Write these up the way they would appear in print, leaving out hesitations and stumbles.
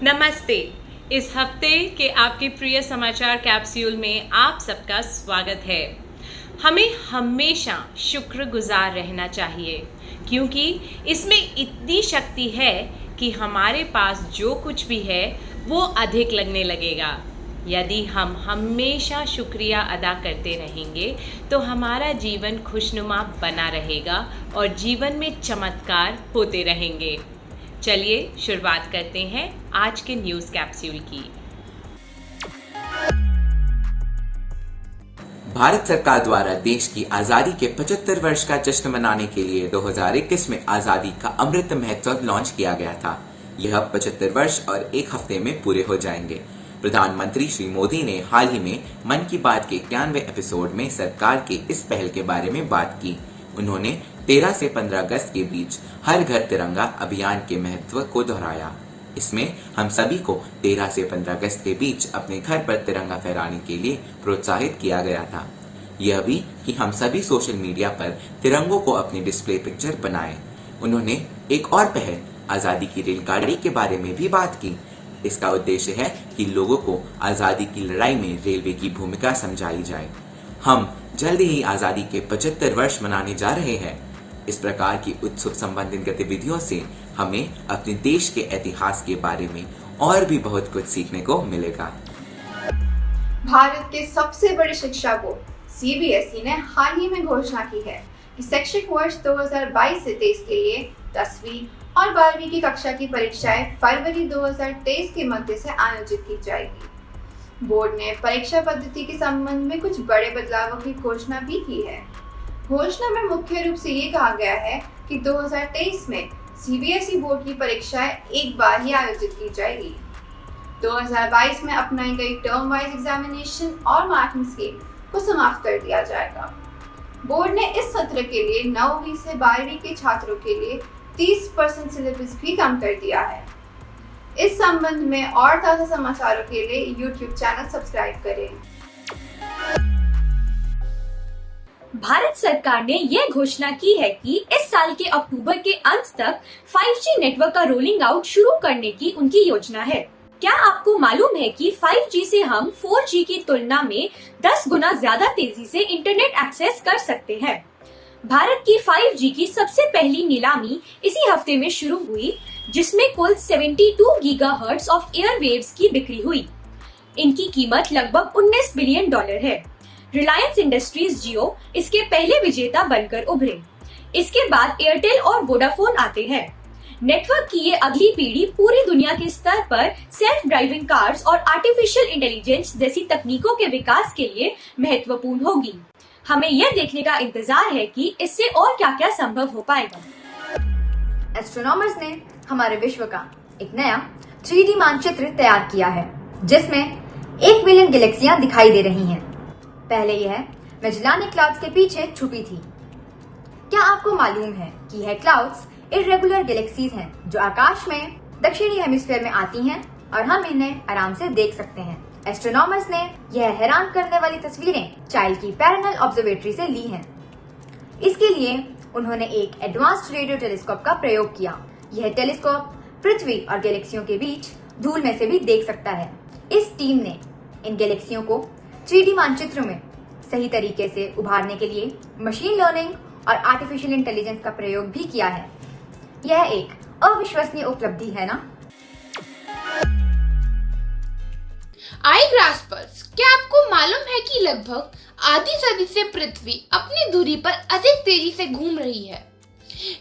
नमस्ते। इस हफ्ते के आपके प्रिय समाचार कैप्सूल में आप सबका स्वागत है। हमें हमेशा शुक्रगुजार रहना चाहिए क्योंकि इसमें इतनी शक्ति है कि हमारे पास जो कुछ भी है वो अधिक लगने लगेगा। यदि हम हमेशा शुक्रिया अदा करते रहेंगे तो हमारा जीवन खुशनुमा बना रहेगा और जीवन में चमत्कार होते रहेंगे। चलिए शुरुआत करते हैं आज के न्यूज़ कैप्सूल की। भारत सरकार द्वारा देश की आजादी के 75 वर्ष का जश्न मनाने के लिए 2021 में आजादी का अमृत महोत्सव लॉन्च किया गया था। यह 75 वर्ष और एक हफ्ते में पूरे हो जाएंगे। प्रधानमंत्री श्री मोदी ने हाल ही में मन की बात के 91वें एपिसोड में सरकार के इस पहल के बारे में बात की। उन्होंने 13 से 15 अगस्त के बीच हर घर तिरंगा अभियान के महत्व को दोहराया। इसमें हम सभी को 13 से 15 अगस्त के बीच अपने घर पर तिरंगा फहराने के लिए प्रोत्साहित किया गया था। यह भी कि हम सभी सोशल मीडिया पर तिरंगों को अपनी डिस्प्ले पिक्चर बनाएं। उन्होंने एक और पहल आजादी की रेलगाड़ी के बारे में भी बात की। इसका उद्देश्य है कि लोगों को आजादी की लड़ाई में रेलवे की भूमिका समझाई जाए। हम जल्द ही आजादी के 75 वर्ष मनाने जा रहे हैं। इस प्रकार की उत्सव संबंधित गतिविधियों से हमें अपने देश के इतिहास के बारे में और भी बहुत कुछ सीखने को मिलेगा। भारत के सबसे बड़े शिक्षा बोर्ड सीबीएसई ने हाल ही में घोषणा की है कि शैक्षणिक वर्ष 2022 से 23 के लिए 10वीं और 12वीं की कक्षा की परीक्षाएं फरवरी 2023 के मध्य से आयोजित की जाएगी। बोर्ड ने परीक्षा पद्धति के संबंध में कुछ बड़े बदलावों की घोषणा भी की है। घोषणा में मुख्य रूप से ये कहा गया है कि 2023 में सीबीएसई बोर्ड की परीक्षाएं एक बार ही आयोजित की जाएगी। 2022 में अपनाई गई टर्म वाइज एग्जामिनेशन और मार्किंग स्कीम को समाप्त कर दिया जाएगा। बोर्ड ने इस सत्र के लिए 9वीं से 12वीं के छात्रों के लिए 30% सिलेबस भी कम कर दिया है। इस संबंध में और ताज़ा समाचारों के लिए YouTube चैनल सब्सक्राइब करें। भारत सरकार ने यह घोषणा की है कि इस साल के अक्टूबर के अंत तक 5G नेटवर्क का रोलिंग आउट शुरू करने की उनकी योजना है। क्या आपको मालूम है कि 5G से हम 4G की तुलना में 10 गुना ज्यादा तेजी से इंटरनेट एक्सेस कर सकते हैं। भारत की 5G की सबसे पहली नीलामी इसी हफ्ते में शुरू हुई, जिसमें कुल 72 गीगाहर्ट्ज ऑफ एयरवेव्स की बिक्री हुई। इनकी कीमत लगभग $19 बिलियन है। रिलायंस इंडस्ट्रीज जियो इसके पहले विजेता बनकर उभरे। इसके बाद एयरटेल और वोडाफोन आते हैं। नेटवर्क की ये अगली पीढ़ी पूरी दुनिया के स्तर पर सेल्फ ड्राइविंग कार्स और आर्टिफिशियल इंटेलिजेंस जैसी तकनीकों के विकास के लिए महत्वपूर्ण होगी। हमें यह देखने का इंतजार है कि इससे और क्या क्या संभव हो पाएगा। एस्ट्रोनॉमर्स ने हमारे विश्व का एक नया 3D मानचित्र तैयार किया है, जिसमें 1 बिलियन गैलेक्सियां दिखाई दे रही हैं। पहले यह मैजेलानिक क्लाउड्स के पीछे छुपी थी। क्या आपको मालूम है कि यह क्लाउड्स इर्रेगुलर गैलेक्सीज हैं जो आकाश में दक्षिणी हेमिस्फीयर में आती हैं और हम इन्हें आराम से देख सकते हैं। एस्ट्रोनॉमर्स ने यह हैरान करने वाली तस्वीरें चाइल्ड की पैरेलल ऑब्जर्वेटरी से ली हैं। इसके लिए उन्होंने एक एडवांस्ड रेडियो टेलीस्कोप का प्रयोग किया। यह टेलीस्कोप पृथ्वी और गैलेक्सियों के बीच धूल में से भी देख सकता है। इस टीम ने इन गैलेक्सियों को 3D मानचित्र में सही तरीके से उभारने के लिए मशीन लर्निंग और आर्टिफिशियल इंटेलिजेंस का प्रयोग भी किया है। यह एक अविश्वसनीय उपलब्धि है ना? आई ग्रास्पर्स, क्या आपको मालूम है कि लगभग आधी सदी से पृथ्वी अपनी दूरी पर अधिक तेजी से घूम रही है।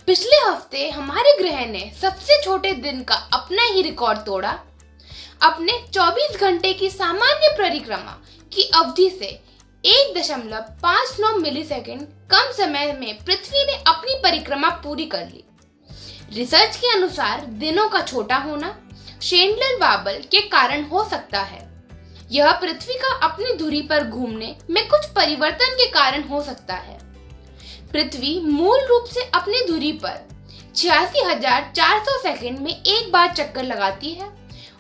पिछले हफ्ते हमारे ग्रह ने सबसे छोटे दिन का अपना ही रिकॉर्ड तोड़ा। अपने 24 घंटे की सामान्य परिक्रमा की अवधि से 1.59 मिलीसेकंड कम समय में पृथ्वी ने अपनी परिक्रमा पूरी कर ली। रिसर्च के अनुसार दिनों का छोटा होना शेंडलर बाबल के कारण हो सकता है। यह पृथ्वी का अपनी धुरी पर घूमने में कुछ परिवर्तन के कारण हो सकता है। पृथ्वी मूल रूप से अपनी धुरी पर 86,400 सेकंड में एक बार चक्कर लगाती है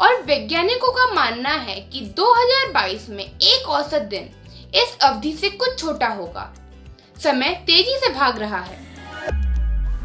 और वैज्ञानिकों का मानना है कि 2022 में एक औसत दिन इस अवधि से कुछ छोटा होगा। समय तेजी से भाग रहा है।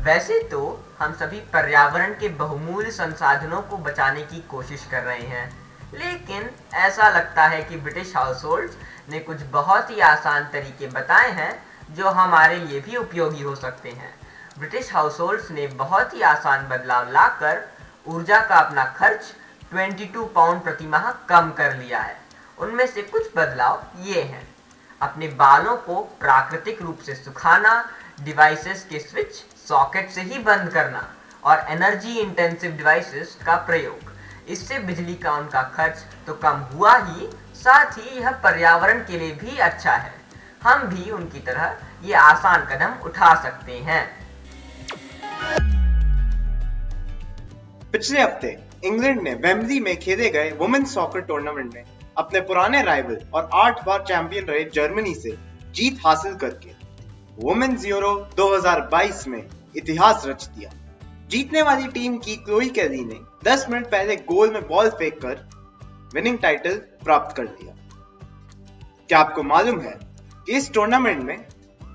वैसे तो हम सभी पर्यावरण के बहुमूल्य संसाधनों को बचाने की कोशिश कर रहे हैं, लेकिन ऐसा लगता है कि ब्रिटिश हाउसहोल्ड्स ने कुछ बहुत ही आसान तरीके बताए हैं जो हमारे लिए भी उपयोगी हो सकते हैं। ब्रिटिश हाउसहोल्ड्स ने बहुत ही आसान बदलाव लाकर ऊर्जा का अपना खर्च 22 पाउंड प्रति माह कम कर लिया है। उनमें से कुछ बदलाव ये हैं: अपने बालों को प्राकृतिक रूप से सुखाना, डिवाइसेस के स्विच सॉकेट से ही बंद करना और एनर्जी इंटेंसिव डिवाइसेस का प्रयोग। इससे बिजली का उनका खर्च तो कम हुआ ही, साथ ही यह पर्यावरण के लिए भी अच्छा है। हम भी उनकी तरह ये आसान कदम उठा सकते हैं। पिछले हफ्ते इंग्लैंड ने वेम्बली में खेले गए वुमेन्स सॉकर टूर्नामेंट में अपने पुराने राइवल और 8 बार चैंपियन रहे जर्मनी से जीत हासिल करके वुमेन्स यूरो 2022 में इतिहास रच दिया। जीतने वाली टीम की क्लोई केली ने 10 मिनट पहले गोल में बॉल फेंक कर विनिंग टाइटल प्राप्त कर लिया। क्या आपको मालूम है कि इस टूर्नामेंट में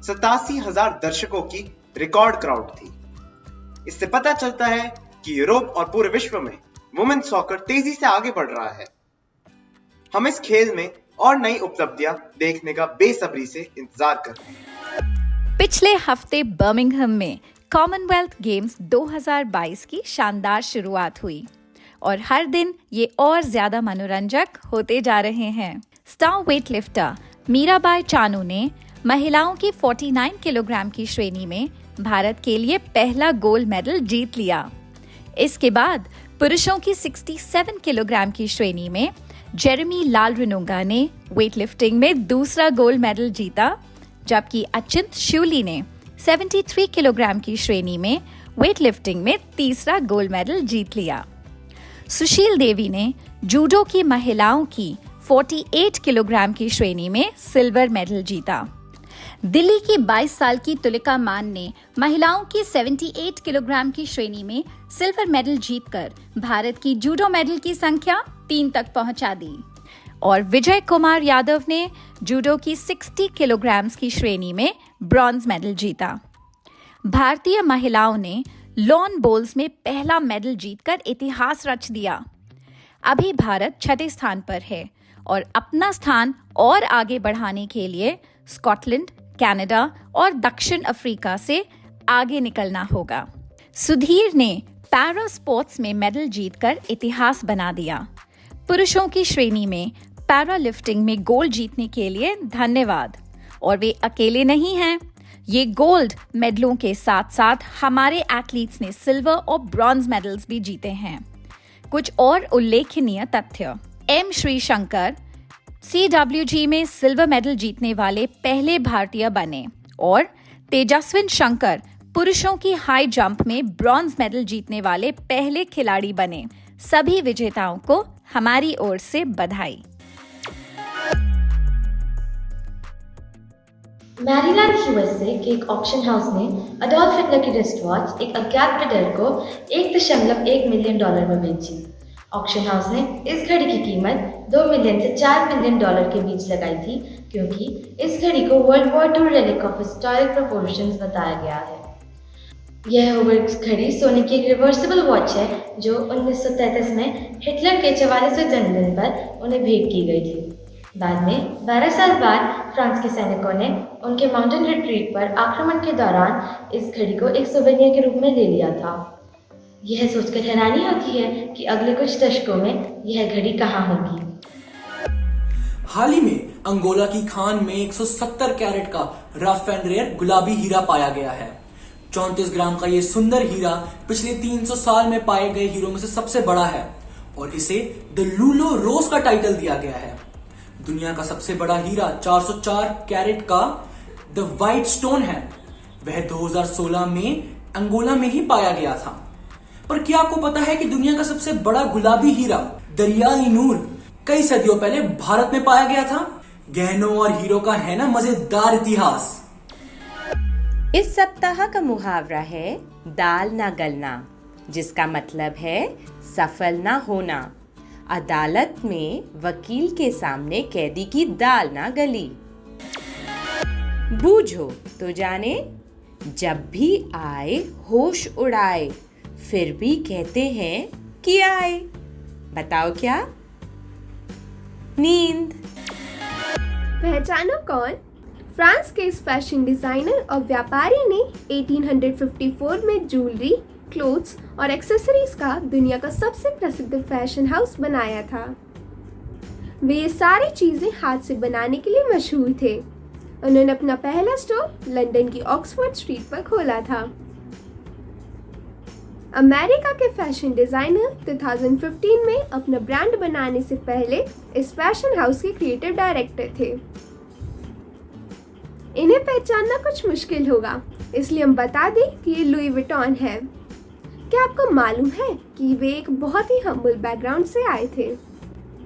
87,000 दर्शकों की रिकॉर्ड क्राउड थी। इससे पता चलता है कि यूरोप और पूरे विश्व में वुमेन्स सॉकर तेजी से आगे बढ़ रहा है। हम इस खेल में और नई उपलब्धियां देखने का बेसब्री से इंतजार कर रहे हैं। पिछले हफ्ते बर्मिंघम में कॉमनवेल्थ गेम्स 2022 की शानदार शुरुआत हुई और हर दिन ये और ज्यादा मनोरंजक होते जा रहे हैं। स्टार वेटलिफ्टर मीराबाई चानू ने महिलाओं की 49 किलोग्राम की श्रेणी में भारत के लिए पहला गोल्ड मेडल जीत लिया। इसके बाद पुरुषों की 67 किलोग्राम की श्रेणी में जेरेमी लालरिनुंगा ने वेटलिफ्टिंग में दूसरा गोल्ड मेडल जीता, जबकि अचिंत शूली ने 73 किलोग्राम की श्रेणी में वेटलिफ्टिंग में तीसरा गोल्ड मेडल जीत लिया। सुशील देवी ने जूडो की महिलाओं की 48 किलोग्राम की श्रेणी में सिल्वर मेडल जीता। दिल्ली की 22 साल की तुलिका मान ने महिलाओं की 78 किलोग्राम की श्रेणी में सिल्वर मेडल जीतकर भारत की जूडो मेडल की संख्या 3 तक पहुंचा दी। और विजय कुमार यादव ने जूडो की 60 किलोग्राम की श्रेणी में ब्रॉन्ज मेडल जीता। भारतीय महिलाओं ने लॉन बोल्स में पहला मेडल जीतकर इतिहास रच दिया। अभी भारत 6ठे स्थान पर है और अपना स्थान और आगे बढ़ाने के लिए स्कॉटलैंड, कनाडा और दक्षिण अफ्रीका से आगे निकलना होगा। सुधीर ने पैरा स्पोर्ट्स में मेडल जीतकर इतिहास बना दिया। पुरुषों की श्रेणी में पैरा लिफ्टिंग में गोल्ड जीतने के लिए धन्यवाद। और वे अकेले नहीं हैं, ये गोल्ड मेडलों के साथ साथ हमारे एथलीट्स ने सिल्वर और ब्रॉन्ज मेडल्स भी जीते हैं। कुछ और उल्लेखनीय तथ्य: एम श्रीशंकर CWG में सिल्वर मेडल जीतने वाले पहले भारतीय बने और तेजस्विन शंकर पुरुषों की हाई जंप में ब्रॉन्ज मेडल जीतने वाले पहले खिलाड़ी बने। सभी विजेताओं को हमारी ओर से बधाई। मैरीलैंड यूएसए के एक ऑक्शन हाउस ने अडोल्फ हिटलर की रिस्ट वॉच एक अज्ञात बिडर को $1.1 मिलियन में बेची। ऑक्शन हाउस ने इस घड़ी की कीमत $2 मिलियन से $4 मिलियन के बीच लगाई थी, क्योंकि इस घड़ी को world war II relic of historic proportions बताया गया है। यह होवर्क्स घड़ी सोने की एक रिवर्सिबल वॉच है जो 1933 में हिटलर के 44वें जन्मदिन पर उन्हें भेंट की गई थी। बाद में 12 साल बाद फ्रांस के सैनिकों ने उनके माउंटेन रिट्रीट पर आक्रमण के दौरान इस घड़ी को एक सोवेनियर के रूप में ले लिया था। यह सोचकर हैरानी होती है कि अगले कुछ दशकों में यह घड़ी कहाँ होगी। हाल ही में अंगोला की खान में 170 कैरेट का रफ एंड रेयर गुलाबी हीरा पाया गया है। 34 ग्राम का ये सुंदर हीरा पिछले 300 साल में पाए गए हीरों में से सबसे बड़ा है और इसे द लूलो रोज का टाइटल दिया गया है। दुनिया का सबसे बड़ा हीरा 404 कैरेट का द व्हाइट स्टोन है। वह 2016 में अंगोला में ही पाया गया था। पर क्या आपको पता है कि दुनिया का सबसे बड़ा गुलाबी हीरा दरियाई नूर कई सदियों पहले भारत में पाया गया था? गहनों और हीरो का है ना मजेदार इतिहास। इस सप्ताह का मुहावरा है दाल ना गलना, जिसका मतलब है सफल ना होना। अदालत में वकील के सामने कैदी की दाल ना गली। बूझो तो जाने, जब भी आए होश उड़ाए, फिर भी कहते हैं कि आए। बताओ क्या? नींद। पहचानो कौन? फ्रांस के इस फैशन डिजाइनर और व्यापारी ने 1854 में ज्वेलरी, क्लोथ्स और एक्सेसरीज का दुनिया का सबसे प्रसिद्ध फैशन हाउस बनाया था। वे ये सारी चीजें हाथ से बनाने के लिए मशहूर थे। उन्होंने अपना पहला स्टोर लंदन की ऑक्सफोर्ड स्ट्रीट पर खोला था। अमेरिका के फैशन डिजाइनर 2015 में अपना ब्रांड बनाने से पहले इस फैशन हाउस के क्रिएटिव डायरेक्टर थे। इन्हें पहचानना कुछ मुश्किल होगा, इसलिए हम बता दें कि ये लुई विटॉन है। क्या आपको मालूम है कि वे एक बहुत ही हम्बल बैकग्राउंड से आए थे?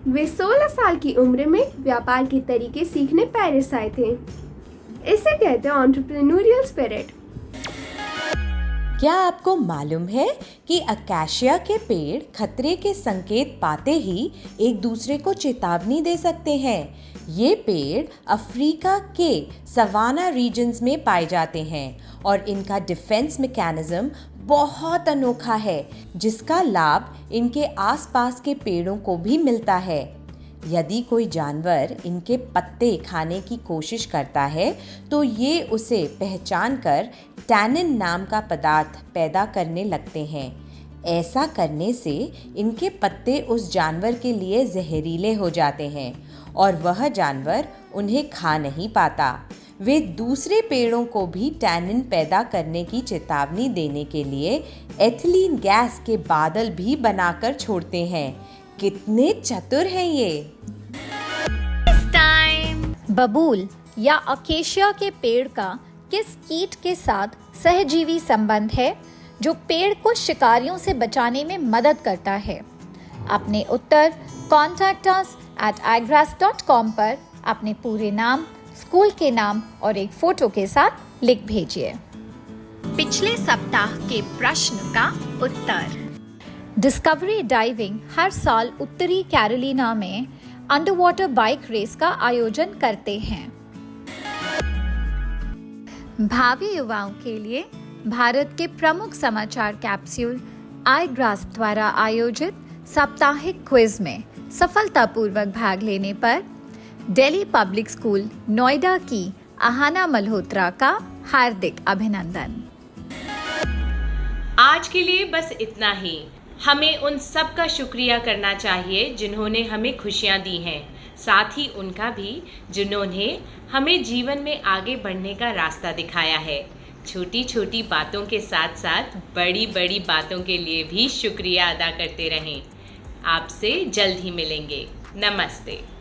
वे 16 साल की उम्र में व्यापार के तरीके सीखने पेरिस आए थे। इसे कहते हैं एंटरप्रेन्योरियल स्पिरिट। क्या आपको मालूम है कि अकाशिया के पेड़ खतरे के संकेत पाते ही एक दूसरे को चेतावनी दे सकते हैं? ये पेड़ अफ्रीका के सवाना रीजन्स में पाए जाते हैं और इनका डिफेंस मैकेनिज्म बहुत अनोखा है, जिसका लाभ इनके आसपास के पेड़ों को भी मिलता है। यदि कोई जानवर इनके पत्ते खाने की कोशिश करता है तो ये उसे पहचान कर टैनिन नाम का पदार्थ पैदा करने लगते हैं। ऐसा करने से इनके पत्ते उस जानवर के लिए जहरीले हो जाते हैं और वह जानवर उन्हें खा नहीं पाता। वे दूसरे पेड़ों को भी टैनिन पैदा करने की चेतावनी देने के लिए एथिलीन गैस के बादल भी बनाकर छोड़ते हैं। कितने चतुर हैं ये। बबूल या अकेशिया के पेड़ का किस कीट के साथ सहजीवी संबंध है जो पेड़ को शिकारियों से बचाने में मदद करता है? अपने उत्तर contactus@igrass.com पर अपने पूरे नाम, स्कूल के नाम और एक फोटो के साथ लिख भेजिए। पिछले सप्ताह के प्रश्न का उत्तर। डिस्कवरी डाइविंग हर साल उत्तरी कैरोलिना में अंडरवाटर बाइक रेस का आयोजन करते हैं। भावी युवाओं के लिए भारत के प्रमुख समाचार कैप्सूल आई ग्रास्प द्वारा आयोजित साप्ताहिक क्विज में सफलतापूर्वक भाग लेने पर दिल्ली पब्लिक स्कूल नोएडा की आहाना मल्होत्रा का हार्दिक अभिनंदन। आज के लिए बस इतना ही। हमें उन सब का शुक्रिया करना चाहिए जिन्होंने हमें खुशियाँ दी हैं, साथ ही उनका भी जिन्होंने हमें जीवन में आगे बढ़ने का रास्ता दिखाया है। छोटी छोटी बातों के साथ साथ बड़ी बड़ी बातों के लिए भी शुक्रिया अदा करते रहें। आपसे जल्द ही मिलेंगे। नमस्ते।